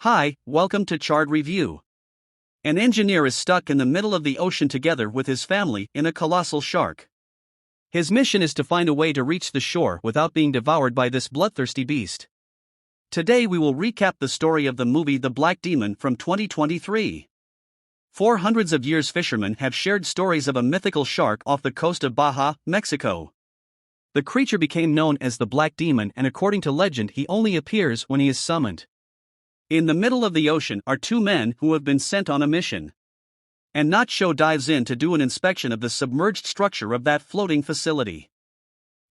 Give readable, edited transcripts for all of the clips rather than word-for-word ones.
Hi, welcome to Chard Review. An engineer is stuck in the middle of the ocean together with his family in a colossal shark. His mission is to find a way to reach the shore without being devoured by this bloodthirsty beast. Today we will recap the story of the movie The Black Demon from 2023. For hundreds of years fishermen have shared stories of a mythical shark off the coast of Baja, Mexico. The creature became known as the Black Demon, and according to legend he only appears when he is summoned. In the middle of the ocean are two men who have been sent on a mission. And Nacho dives in to do an inspection of the submerged structure of that floating facility.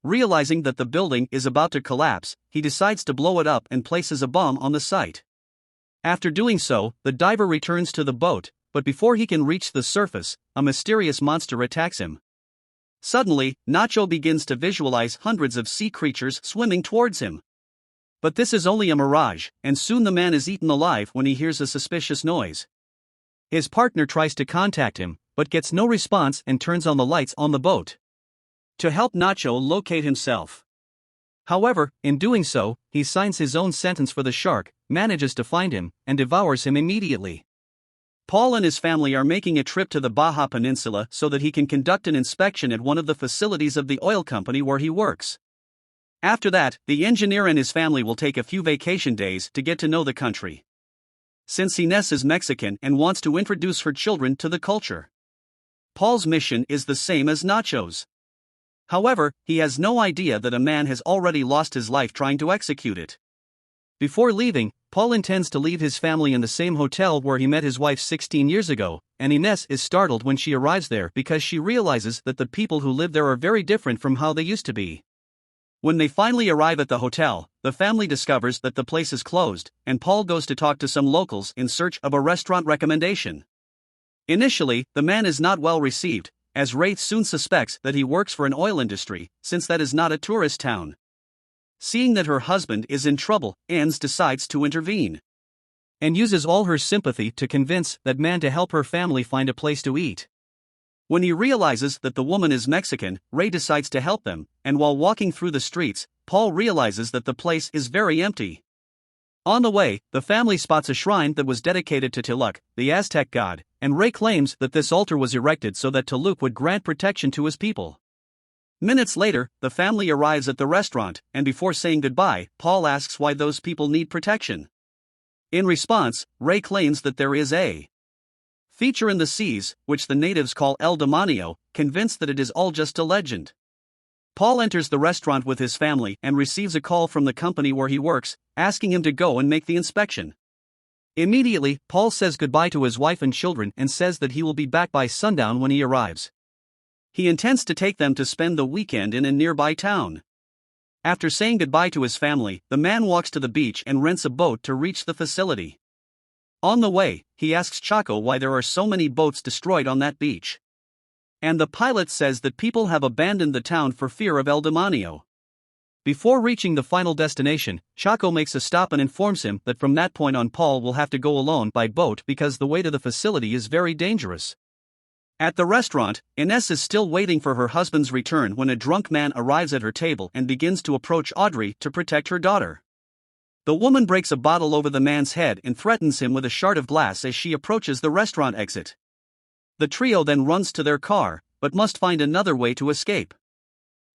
Realizing that the building is about to collapse, he decides to blow it up and places a bomb on the site. After doing so, the diver returns to the boat, but before he can reach the surface, a mysterious monster attacks him. Suddenly, Nacho begins to visualize hundreds of sea creatures swimming towards him. But this is only a mirage, and soon the man is eaten alive when he hears a suspicious noise. His partner tries to contact him, but gets no response and turns on the lights on the boat to help Nacho locate himself. However, in doing so, he signs his own sentence for the shark, manages to find him, and devours him immediately. Paul and his family are making a trip to the Baja Peninsula so that he can conduct an inspection at one of the facilities of the oil company where he works. After that, the engineer and his family will take a few vacation days to get to know the country, since Inés is Mexican and wants to introduce her children to the culture. Paul's mission is the same as Nacho's. However, he has no idea that a man has already lost his life trying to execute it. Before leaving, Paul intends to leave his family in the same hotel where he met his wife 16 years ago, and Inés is startled when she arrives there because she realizes that the people who live there are very different from how they used to be. When they finally arrive at the hotel, the family discovers that the place is closed, and Paul goes to talk to some locals in search of a restaurant recommendation. Initially, the man is not well received, as Ray soon suspects that he works for an oil industry, since that is not a tourist town. Seeing that her husband is in trouble, Anne decides to intervene and uses all her sympathy to convince that man to help her family find a place to eat. When he realizes that the woman is Mexican, Ray decides to help them, and while walking through the streets, Paul realizes that the place is very empty. On the way, the family spots a shrine that was dedicated to Toluc, the Aztec god, and Ray claims that this altar was erected so that Toluc would grant protection to his people. Minutes later, the family arrives at the restaurant, and before saying goodbye, Paul asks why those people need protection. In response, Ray claims that there is a feature in the seas, which the natives call El Demonio, convinced that it is all just a legend. Paul enters the restaurant with his family and receives a call from the company where he works, asking him to go and make the inspection. Immediately, Paul says goodbye to his wife and children and says that he will be back by sundown when he arrives. He intends to take them to spend the weekend in a nearby town. After saying goodbye to his family, the man walks to the beach and rents a boat to reach the facility. On the way, he asks Chaco why there are so many boats destroyed on that beach. And the pilot says that people have abandoned the town for fear of El Demonio. Before reaching the final destination, Chaco makes a stop and informs him that from that point on Paul will have to go alone by boat because the way to the facility is very dangerous. At the restaurant, Inés is still waiting for her husband's return when a drunk man arrives at her table and begins to approach Audrey to protect her daughter. The woman breaks a bottle over the man's head and threatens him with a shard of glass as she approaches the restaurant exit. The trio then runs to their car, but must find another way to escape,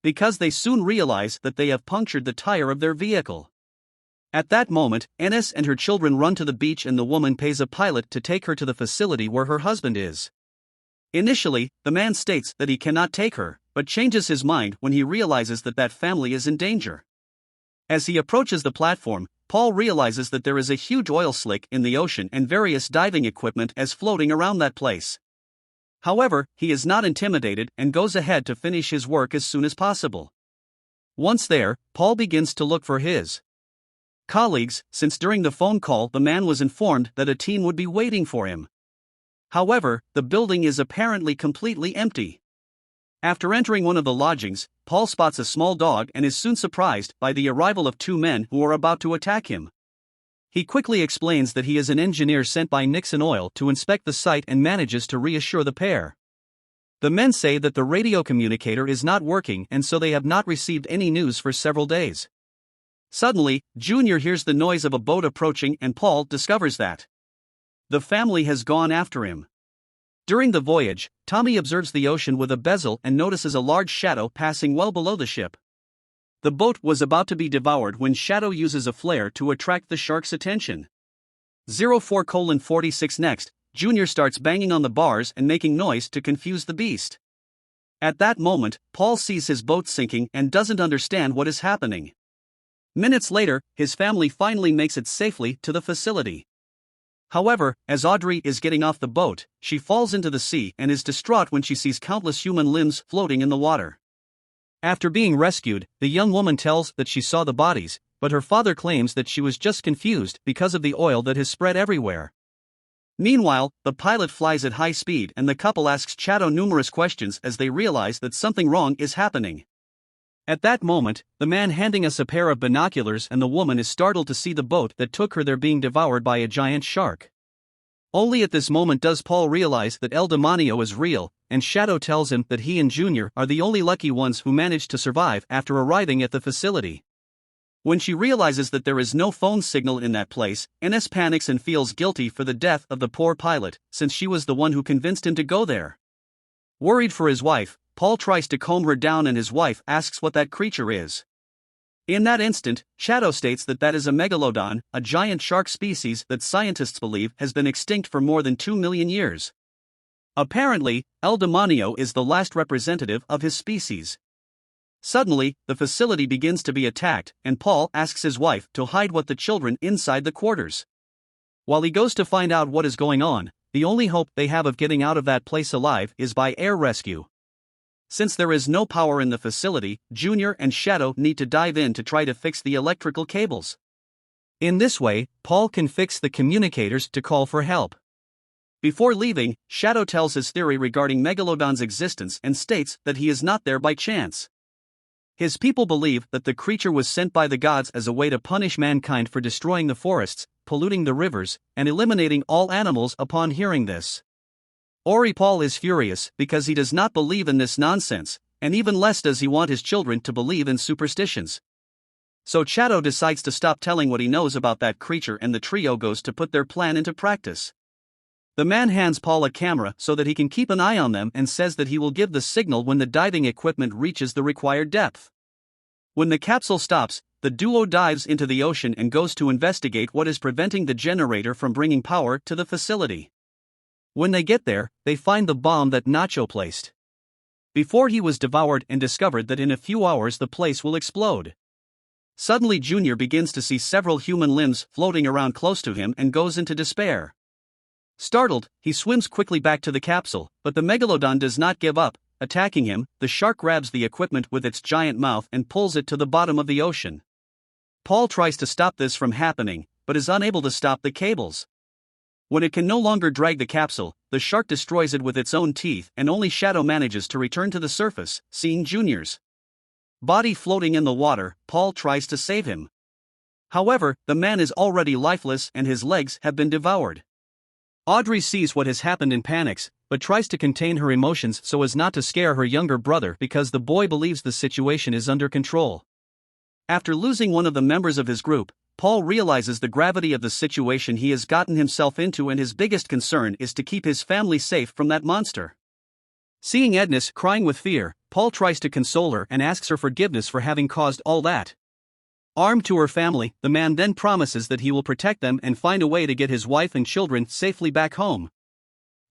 because they soon realize that they have punctured the tire of their vehicle. At that moment, Inés and her children run to the beach and the woman pays a pilot to take her to the facility where her husband is. Initially, the man states that he cannot take her, but changes his mind when he realizes that family is in danger. As he approaches the platform, Paul realizes that there is a huge oil slick in the ocean and various diving equipment is floating around that place. However, he is not intimidated and goes ahead to finish his work as soon as possible. Once there, Paul begins to look for his colleagues, since during the phone call the man was informed that a team would be waiting for him. However, the building is apparently completely empty. After entering one of the lodgings, Paul spots a small dog and is soon surprised by the arrival of two men who are about to attack him. He quickly explains that he is an engineer sent by Nixon Oil to inspect the site and manages to reassure the pair. The men say that the radio communicator is not working and so they have not received any news for several days. Suddenly, Junior hears the noise of a boat approaching and Paul discovers that the family has gone after him. During the voyage, Tommy observes the ocean with a bezel and notices a large shadow passing well below the ship. The boat was about to be devoured when Shadow uses a flare to attract the shark's attention. 04:46 Next, Junior starts banging on the bars and making noise to confuse the beast. At that moment, Paul sees his boat sinking and doesn't understand what is happening. Minutes later, his family finally makes it safely to the facility. However, as Audrey is getting off the boat, she falls into the sea and is distraught when she sees countless human limbs floating in the water. After being rescued, the young woman tells that she saw the bodies, but her father claims that she was just confused because of the oil that has spread everywhere. Meanwhile, the pilot flies at high speed and the couple asks Shadow numerous questions as they realize that something wrong is happening. At that moment, the man handing us a pair of binoculars and the woman is startled to see the boat that took her there being devoured by a giant shark. Only at this moment does Paul realize that El Demonio is real, and Shadow tells him that he and Junior are the only lucky ones who managed to survive after arriving at the facility. When she realizes that there is no phone signal in that place, Ines panics and feels guilty for the death of the poor pilot, since she was the one who convinced him to go there. Worried for his wife, Paul tries to calm her down and his wife asks what that creature is. In that instant, Shadow states that that is a Megalodon, a giant shark species that scientists believe has been extinct for more than 2 million years. Apparently, El Demonio is the last representative of his species. Suddenly, the facility begins to be attacked, and Paul asks his wife to hide the children inside the quarters. While he goes to find out what is going on, the only hope they have of getting out of that place alive is by air rescue. Since there is no power in the facility, Junior and Shadow need to dive in to try to fix the electrical cables. In this way, Paul can fix the communicators to call for help. Before leaving, Shadow tells his theory regarding Megalodon's existence and states that he is not there by chance. His people believe that the creature was sent by the gods as a way to punish mankind for destroying the forests, polluting the rivers, and eliminating all animals. Upon hearing this, Paul is furious because he does not believe in this nonsense, and even less does he want his children to believe in superstitions. So Shadow decides to stop telling what he knows about that creature and the trio goes to put their plan into practice. The man hands Paul a camera so that he can keep an eye on them and says that he will give the signal when the diving equipment reaches the required depth. When the capsule stops, the duo dives into the ocean and goes to investigate what is preventing the generator from bringing power to the facility. When they get there, they find the bomb that Nacho placed before he was devoured and discovered that in a few hours the place will explode. Suddenly Junior begins to see several human limbs floating around close to him and goes into despair. Startled, he swims quickly back to the capsule, but the Megalodon does not give up. Attacking him, the shark grabs the equipment with its giant mouth and pulls it to the bottom of the ocean. Paul tries to stop this from happening, but is unable to stop the cables. When it can no longer drag the capsule, the shark destroys it with its own teeth and only Shadow manages to return to the surface, seeing Junior's body floating in the water. Paul tries to save him. However, the man is already lifeless and his legs have been devoured. Audrey sees what has happened and panics, but tries to contain her emotions so as not to scare her younger brother because the boy believes the situation is under control. After losing one of the members of his group, Paul realizes the gravity of the situation he has gotten himself into and his biggest concern is to keep his family safe from that monster. Seeing Ednis crying with fear, Paul tries to console her and asks her forgiveness for having caused all that. Armed to her family, the man then promises that he will protect them and find a way to get his wife and children safely back home.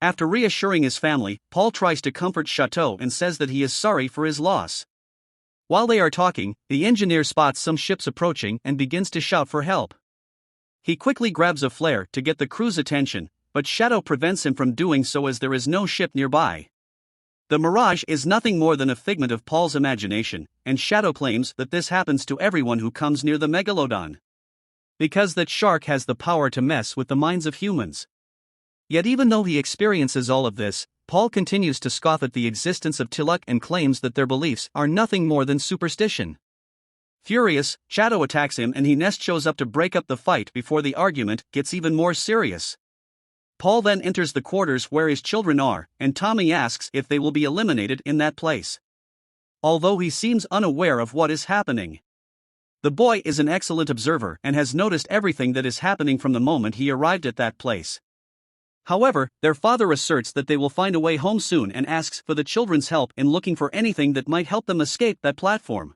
After reassuring his family, Paul tries to comfort Chateau and says that he is sorry for his loss. While they are talking, the engineer spots some ships approaching and begins to shout for help. He quickly grabs a flare to get the crew's attention, but Shadow prevents him from doing so as there is no ship nearby. The mirage is nothing more than a figment of Paul's imagination, and Shadow claims that this happens to everyone who comes near the Megalodon. Because that shark has the power to mess with the minds of humans. Yet even though he experiences all of this, Paul continues to scoff at the existence of Tiluk and claims that their beliefs are nothing more than superstition. Furious, Shadow attacks him and Nest shows up to break up the fight before the argument gets even more serious. Paul then enters the quarters where his children are, and Tommy asks if they will be eliminated in that place. Although he seems unaware of what is happening. The boy is an excellent observer and has noticed everything that is happening from the moment he arrived at that place. However, their father asserts that they will find a way home soon and asks for the children's help in looking for anything that might help them escape that platform.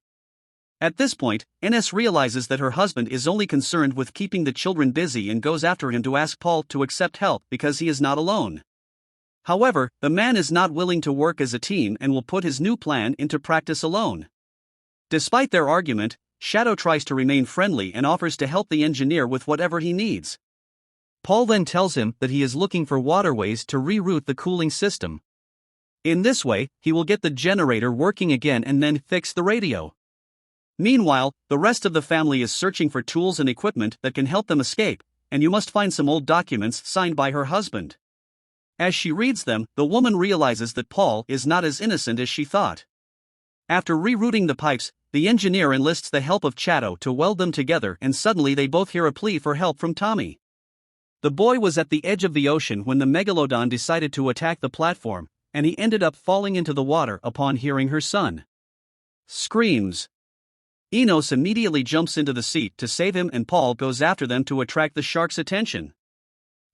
At this point, Ines realizes that her husband is only concerned with keeping the children busy and goes after him to ask Paul to accept help because he is not alone. However, the man is not willing to work as a team and will put his new plan into practice alone. Despite their argument, Shadow tries to remain friendly and offers to help the engineer with whatever he needs. Paul then tells him that he is looking for waterways to reroute the cooling system. In this way, he will get the generator working again and then fix the radio. Meanwhile, the rest of the family is searching for tools and equipment that can help them escape, and you must find some old documents signed by her husband. As she reads them, the woman realizes that Paul is not as innocent as she thought. After rerouting the pipes, the engineer enlists the help of Shadow to weld them together, and suddenly they both hear a plea for help from Tommy. The boy was at the edge of the ocean when the Megalodon decided to attack the platform, and he ended up falling into the water upon hearing her son screams. Enos immediately jumps into the seat to save him, and Paul goes after them to attract the shark's attention.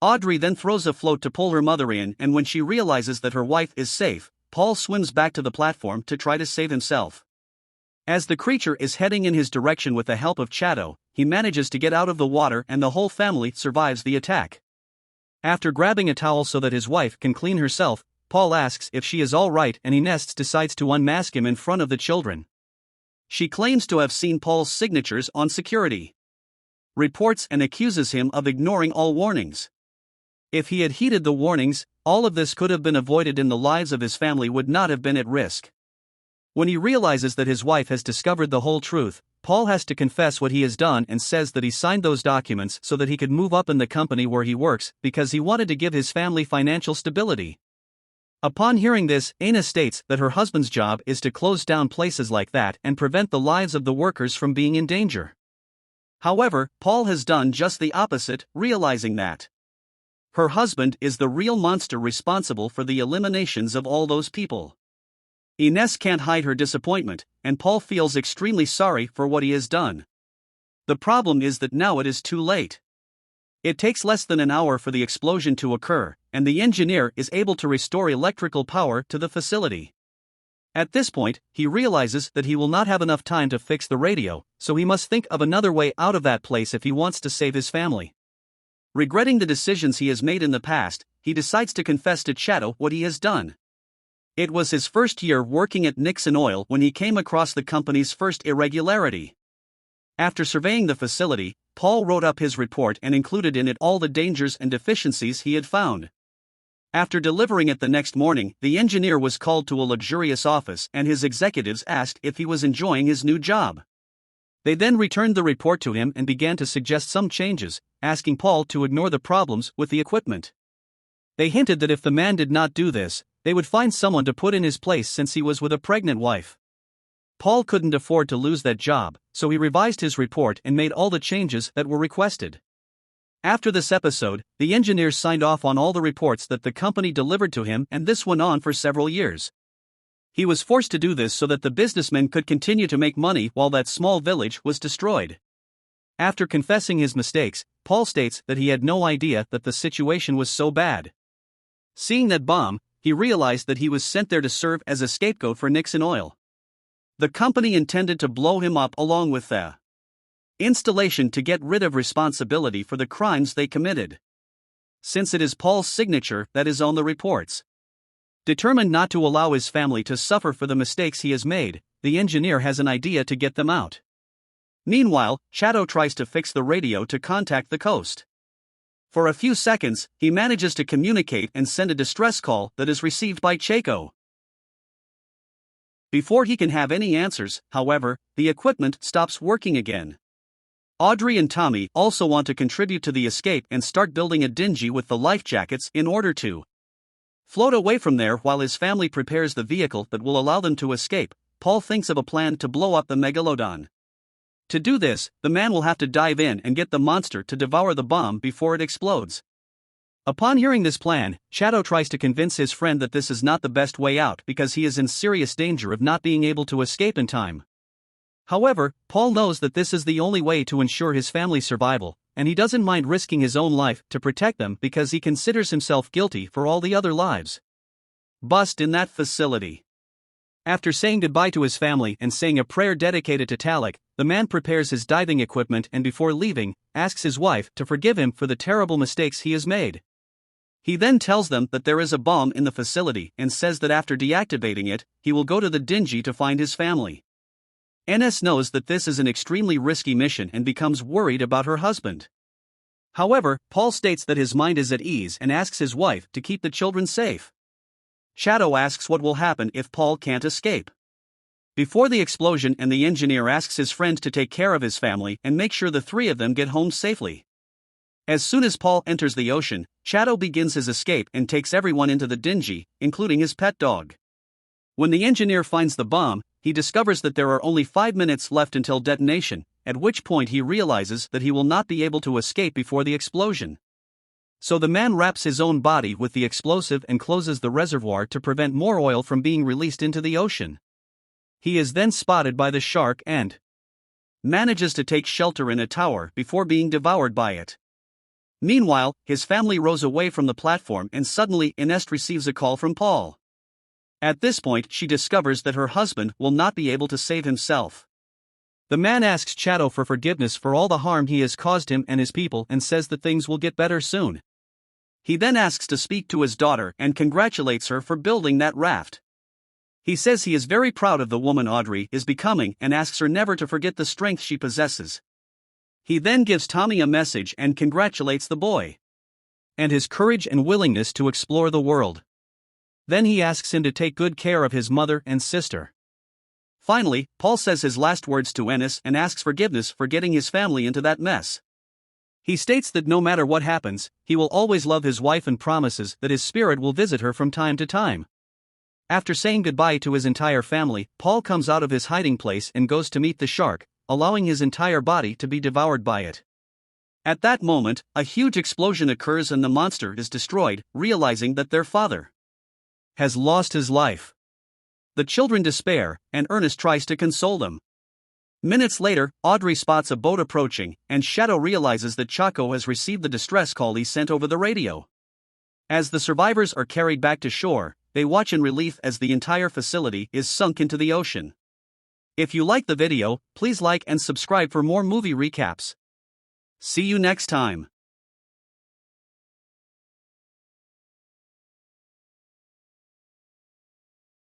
Audrey then throws a float to pull her mother in, and when she realizes that her wife is safe, Paul swims back to the platform to try to save himself. As the creature is heading in his direction with the help of Shadow, he manages to get out of the water and the whole family survives the attack. After grabbing a towel so that his wife can clean herself, Paul asks if she is all right, and Ines decides to unmask him in front of the children. She claims to have seen Paul's signatures on security reports and accuses him of ignoring all warnings. If he had heeded the warnings, all of this could have been avoided and the lives of his family would not have been at risk. When he realizes that his wife has discovered the whole truth, Paul has to confess what he has done and says that he signed those documents so that he could move up in the company where he works because he wanted to give his family financial stability. Upon hearing this, Ines states that her husband's job is to close down places like that and prevent the lives of the workers from being in danger. However, Paul has done just the opposite, realizing that her husband is the real monster responsible for the eliminations of all those people. Ines can't hide her disappointment, and Paul feels extremely sorry for what he has done. The problem is that now it is too late. It takes less than an hour for the explosion to occur, and the engineer is able to restore electrical power to the facility. At this point, he realizes that he will not have enough time to fix the radio, so he must think of another way out of that place if he wants to save his family. Regretting the decisions he has made in the past, he decides to confess to Shadow what he has done. It was his first year working at Nixon Oil when he came across the company's first irregularity. After surveying the facility, Paul wrote up his report and included in it all the dangers and deficiencies he had found. After delivering it the next morning, the engineer was called to a luxurious office and his executives asked if he was enjoying his new job. They then returned the report to him and began to suggest some changes, asking Paul to ignore the problems with the equipment. They hinted that if the man did not do this, they would find someone to put in his place since he was with a pregnant wife. Paul couldn't afford to lose that job, so he revised his report and made all the changes that were requested. After this episode, the engineers signed off on all the reports that the company delivered to him, and this went on for several years. He was forced to do this so that the businessmen could continue to make money while that small village was destroyed. After confessing his mistakes, Paul states that he had no idea that the situation was so bad. Seeing that bomb, he realized that he was sent there to serve as a scapegoat for Nixon Oil. The company intended to blow him up along with the installation to get rid of responsibility for the crimes they committed, since it is Paul's signature that is on the reports. Determined not to allow his family to suffer for the mistakes he has made, the engineer has an idea to get them out. Meanwhile, Shadow tries to fix the radio to contact the coast. For a few seconds, he manages to communicate and send a distress call that is received by Chaco. Before he can have any answers, however, the equipment stops working again. Audrey and Tommy also want to contribute to the escape and start building a dinghy with the life jackets in order to float away from there while his family prepares the vehicle that will allow them to escape. Paul thinks of a plan to blow up the Megalodon. To do this, the man will have to dive in and get the monster to devour the bomb before it explodes. Upon hearing this plan, Shadow tries to convince his friend that this is not the best way out because he is in serious danger of not being able to escape in time. However, Paul knows that this is the only way to ensure his family's survival, and he doesn't mind risking his own life to protect them because he considers himself guilty for all the other lives. Bust in that facility. After saying goodbye to his family and saying a prayer dedicated to Talek, the man prepares his diving equipment and before leaving, asks his wife to forgive him for the terrible mistakes he has made. He then tells them that there is a bomb in the facility and says that after deactivating it, he will go to the Dingy to find his family. Enes knows that this is an extremely risky mission and becomes worried about her husband. However, Paul states that his mind is at ease and asks his wife to keep the children safe. Shadow asks what will happen if Paul can't escape. Before the explosion, and the engineer asks his friend to take care of his family and make sure the three of them get home safely. As soon as Paul enters the ocean, Shadow begins his escape and takes everyone into the Dingy, including his pet dog. When the engineer finds the bomb, he discovers that there are only 5 minutes left until detonation, at which point he realizes that he will not be able to escape before the explosion. So the man wraps his own body with the explosive and closes the reservoir to prevent more oil from being released into the ocean. He is then spotted by the shark and manages to take shelter in a tower before being devoured by it. Meanwhile, his family rows away from the platform and suddenly Ines receives a call from Paul. At this point, she discovers that her husband will not be able to save himself. The man asks Shadow for forgiveness for all the harm he has caused him and his people and says that things will get better soon. He then asks to speak to his daughter and congratulates her for building that raft. He says he is very proud of the woman Audrey is becoming and asks her never to forget the strength she possesses. He then gives Tommy a message and congratulates the boy and his courage and willingness to explore the world. Then he asks him to take good care of his mother and sister. Finally, Paul says his last words to Enes and asks forgiveness for getting his family into that mess. He states that no matter what happens, he will always love his wife and promises that his spirit will visit her from time to time. After saying goodbye to his entire family, Paul comes out of his hiding place and goes to meet the shark, allowing his entire body to be devoured by it. At that moment, a huge explosion occurs and the monster is destroyed, realizing that their father has lost his life. The children despair, and Ernest tries to console them. Minutes later, Audrey spots a boat approaching, and Shadow realizes that Chaco has received the distress call he sent over the radio. As the survivors are carried back to shore, they watch in relief as the entire facility is sunk into the ocean. If you like the video, please like and subscribe for more movie recaps. See you next time.